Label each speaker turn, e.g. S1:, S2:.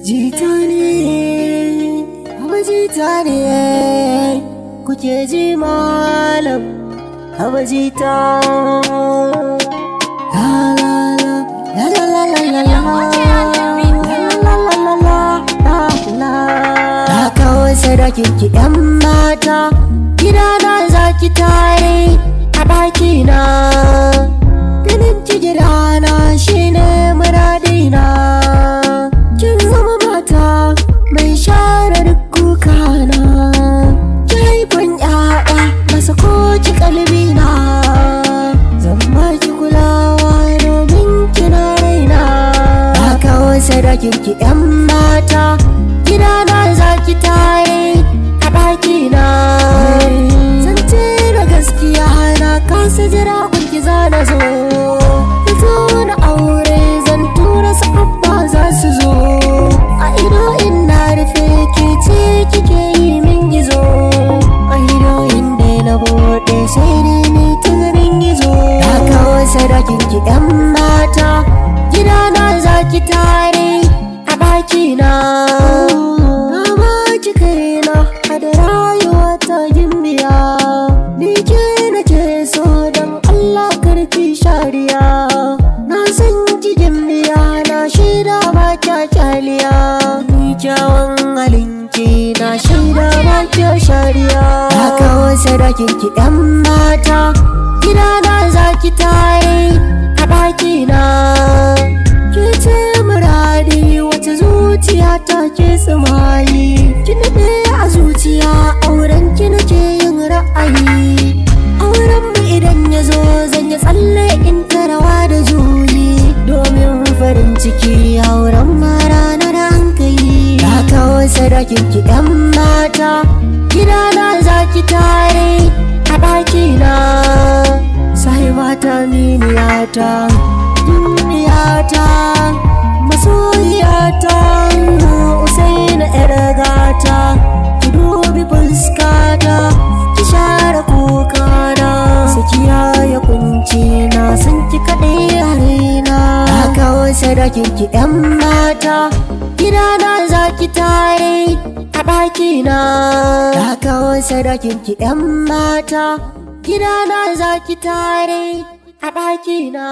S1: Jita ne, haba jita ne, kuke ji malam, haba jita. La la la, la la la la la la. Na kawo sadakin ki 'yan mata, gidana za ki tare a ɗakina. Ganin ki gidana shine muradina. Kin zama mata mai share duk kukana. Ki haifan 'ya'ya masa ko ki kalbina. Zan baki kulawa domin kina raina. Na kawo sadakin ki 'yan mata, gidana za ki tare a ɗakina. Zance da gaskiya na kasa jira ki zana zo. Fito na aure zan tura su abba za su zo. A ido ina rufe ke ce kike yi min gizo. A ido inda na bude sai dai ni ta ganin gizo. Na kawo sadakin ki 'yan mata, gidana za ki tare a ɗakina. Na baki kaina a da rayuwa ta gimbiya. Ni ke nake so don Allah karki shariya. Na san ki gimbiya na shaida ba kya kyaliya. Ni kyawun halinki na shaida ba kya shariya. Na kawo sadakin ki 'yan mata, gidana za ki tare a ɗakina. Ke ce muradi wata zuciya ta ke tsumayi. Ki naɗe a zuciya auren ki nake yin ra'ayi. Auren mu idan ya zo zan yi tsalle in ta rawa da juyi. Domin farin ciki auren mara na da hankali. Na kawo sadakin ki 'yan mata, gidana za ki tare a ɗakina. Sai mata miniyata, dunniyata, masoyiyata, Usaina 'yar gata. Ki dubi fuskata, ki share kukana. Sakiya ya kunci na san ki kaɗai a raina. Na kawo sadakin ki 'yan mata, gidana za ki tare a ɗakina. Na kawo sadakin ki 'yan mata, gidana za ki tare a ɗakina.